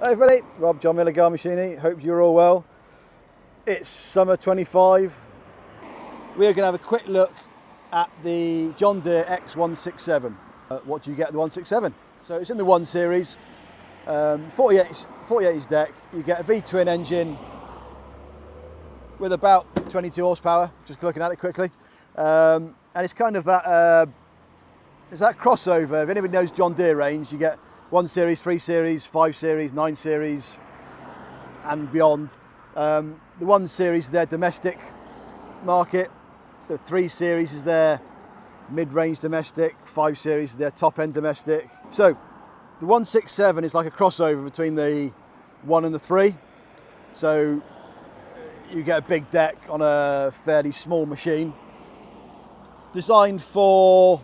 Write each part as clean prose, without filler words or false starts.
Hey everybody, Rob, John Miller Gar Machinery. Hope you're all well. It's summer 25. We're going to have a quick look at the John Deere X167. What do you get in the 167? So it's in the 1 Series, 48 deck. You get a V-twin engine with about 22 horsepower, just looking at it quickly. And it's kind of that, it's that crossover. If anybody knows John Deere range, you get 1 Series, 3 Series, 5 Series, 9 Series and beyond. The 1 Series is their domestic market, the 3 Series is their mid-range domestic, 5 Series is their top-end domestic. So the 167 is like a crossover between the 1 and the 3. So you get a big deck on a fairly small machine, designed for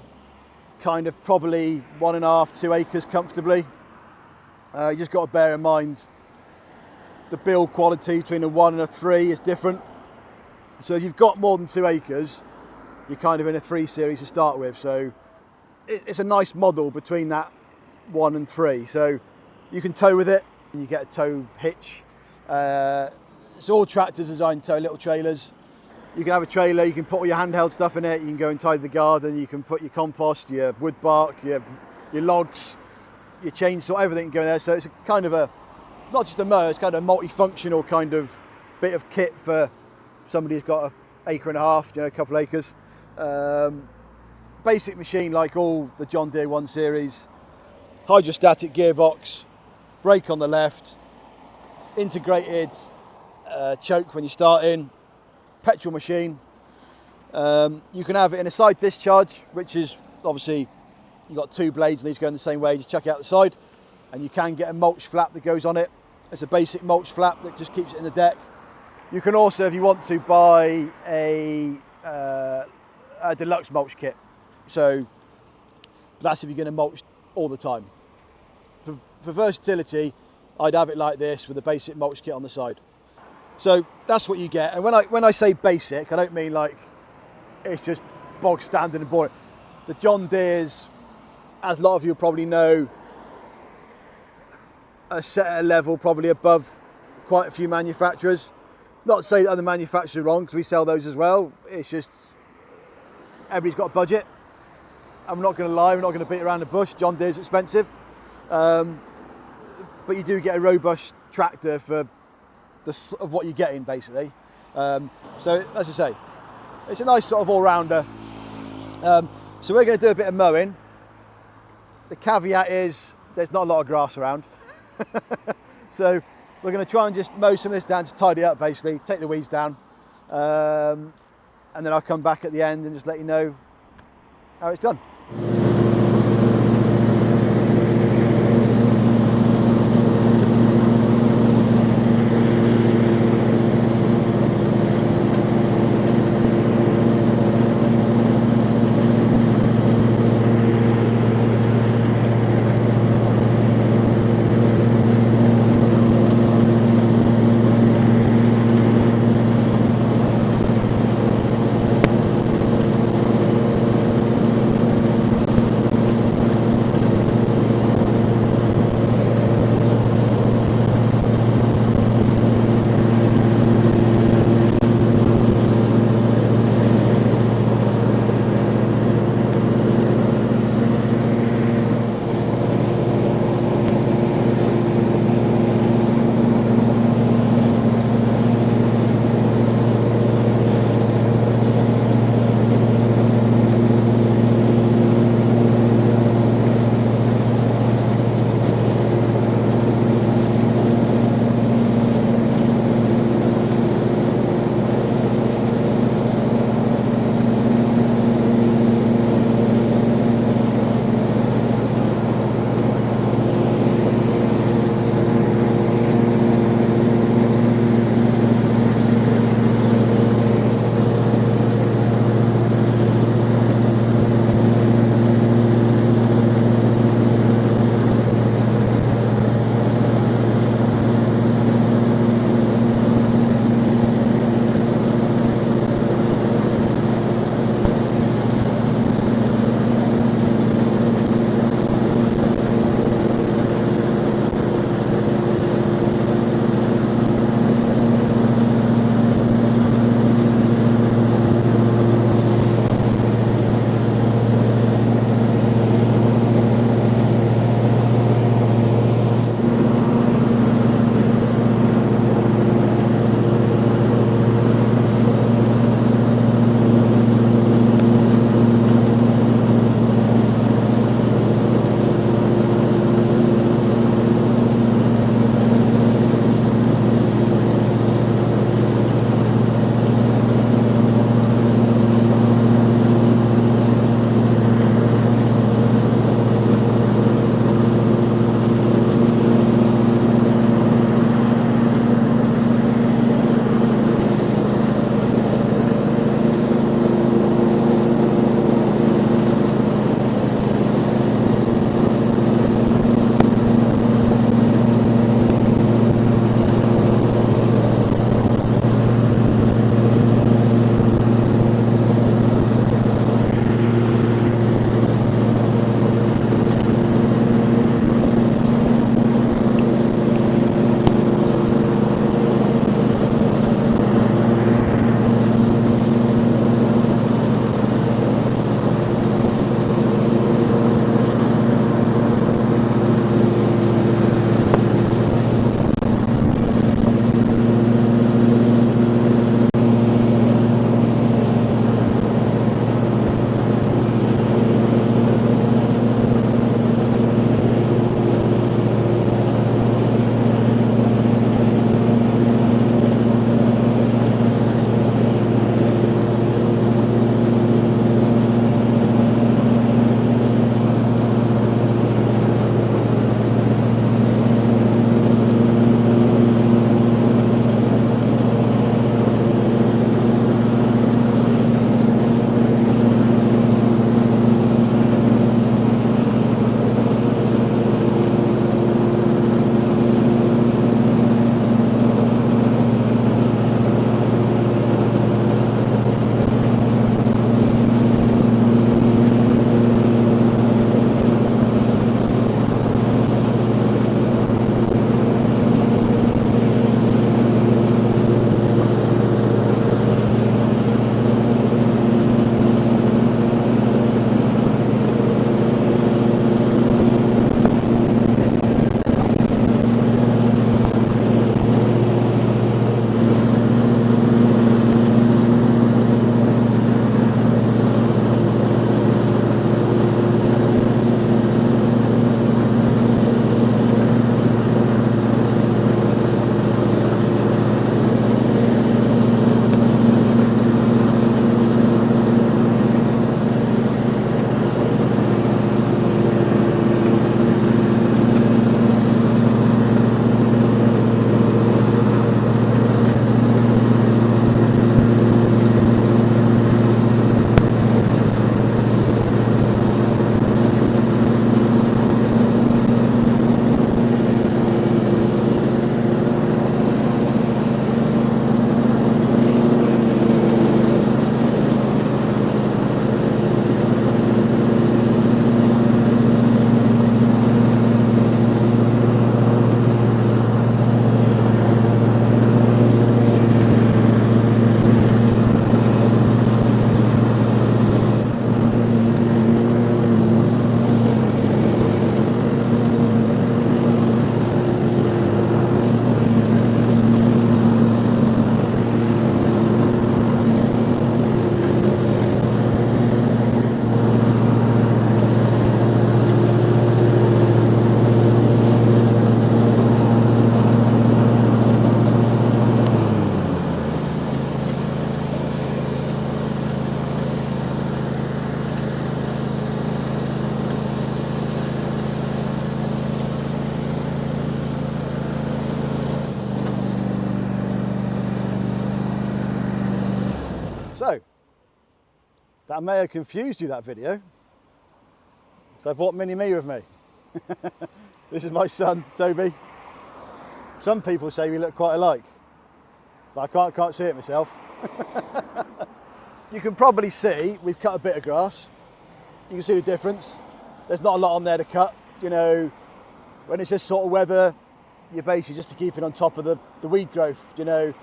kind of probably 1.5 to 2 acres comfortably. You just got to bear in mind the build quality between a 1 and a 3 is different. So if you've got more than 2 acres, you're kind of in a 3 Series to start with. So it's a nice model between that 1 and 3. So you can tow with it, and you get a tow hitch. So all tractors designed to tow little trailers. You can have a trailer, you can put all your handheld stuff in it, you can go inside the garden, you can put your compost, your wood bark, your logs, your chainsaw, everything can go in there. So it's a kind of a, not just a mower, it's kind of a multifunctional kind of bit of kit for somebody who's got 1.5 acres, a couple acres. Basic machine like all the John Deere 1 Series, hydrostatic gearbox, brake on the left, integrated choke when you start in, petrol machine. You can have it in a side discharge, which is obviously you've got 2 blades and these go in the same way, just chuck it out the side, and you can get a mulch flap that goes on it. It's a basic mulch flap that just keeps it in the deck. You can also, if you want to, buy a deluxe mulch kit. So that's if you're going to mulch all the time. For versatility, I'd have it like this with a basic mulch kit on the side. So that's what you get. And when I say basic, I don't mean like it's just bog standard and boring. The John Deeres, as a lot of you probably know, are set at a level probably above quite a few manufacturers. Not to say that other manufacturers are wrong, because we sell those as well. It's just everybody's got a budget. I'm not going to lie, we're not going to beat around the bush. John Deere's expensive, but you do get a robust tractor for of what you're getting, basically. So as I say, it's a nice sort of all-rounder. So we're going to do a bit of mowing. The caveat is there's not a lot of grass around. So we're going to try and just mow some of this down to tidy up, basically, take the weeds down. And then I'll come back at the end and just let you know how it's done. That may have confused you, that video. So I've brought Mini-Me with me. This is my son, Toby. Some people say we look quite alike, but I can't see it myself. You can probably see we've cut a bit of grass. You can see the difference. There's not a lot on there to cut. You know, when it's this sort of weather, you're basically just to keep it on top of the weed growth. You know,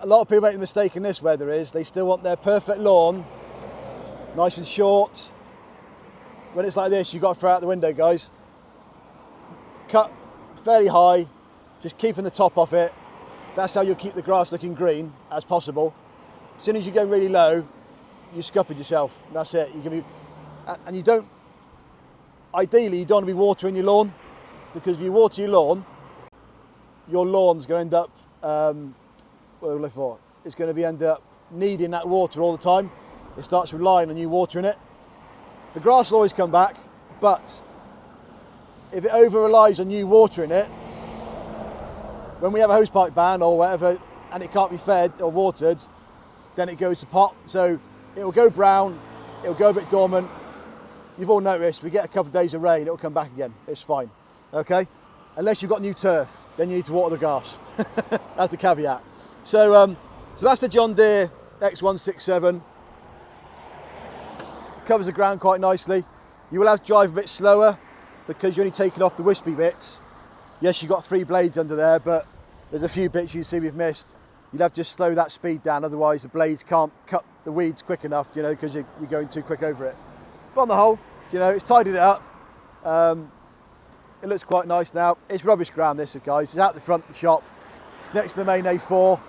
a lot of people make the mistake in this weather is they still want their perfect lawn, nice and short. When it's like this, you've got to throw out the window, guys. Cut fairly high, just keeping the top off it. That's how you'll keep the grass looking green as possible. As soon as you go really low, you scuppered yourself. That's it. You're gonna be, and you don't. Ideally, you don't want to be watering your lawn, because if you water your lawn's going to end up. What are we looking for? It's going to end up needing that water all the time. It starts relying on you watering it. The grass will always come back, but if it over relies on you watering it, when we have a hosepipe ban or whatever, and it can't be fed or watered, then it goes to pot. So it will go brown, it will go a bit dormant. You've all noticed, we get a couple of days of rain, it will come back again. It's fine, okay? Unless you've got new turf, then you need to water the grass. That's the caveat. So that's the John Deere X167. Covers the ground quite nicely. You will have to drive a bit slower because you're only taking off the wispy bits. Yes, you've got 3 blades under there, but there's a few bits you see we've missed. You'd have to just slow that speed down, otherwise the blades can't cut the weeds quick enough, you know, because you're going too quick over it. But on the whole, you know, it's tidied it up. It looks quite nice now. It's rubbish ground, this, guys. It's out the front of the shop. It's next to the main A4.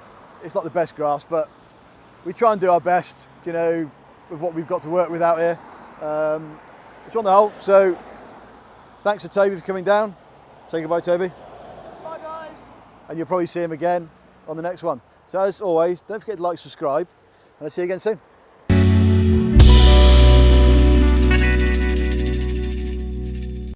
It's not the best grass, but we try and do our best, you know, with what we've got to work with out here. It's on the whole. So thanks to Toby for coming down. Say goodbye, Toby. Bye, guys. And you'll probably see him again on the next one. So as always, don't forget to like, subscribe, and I'll see you again soon.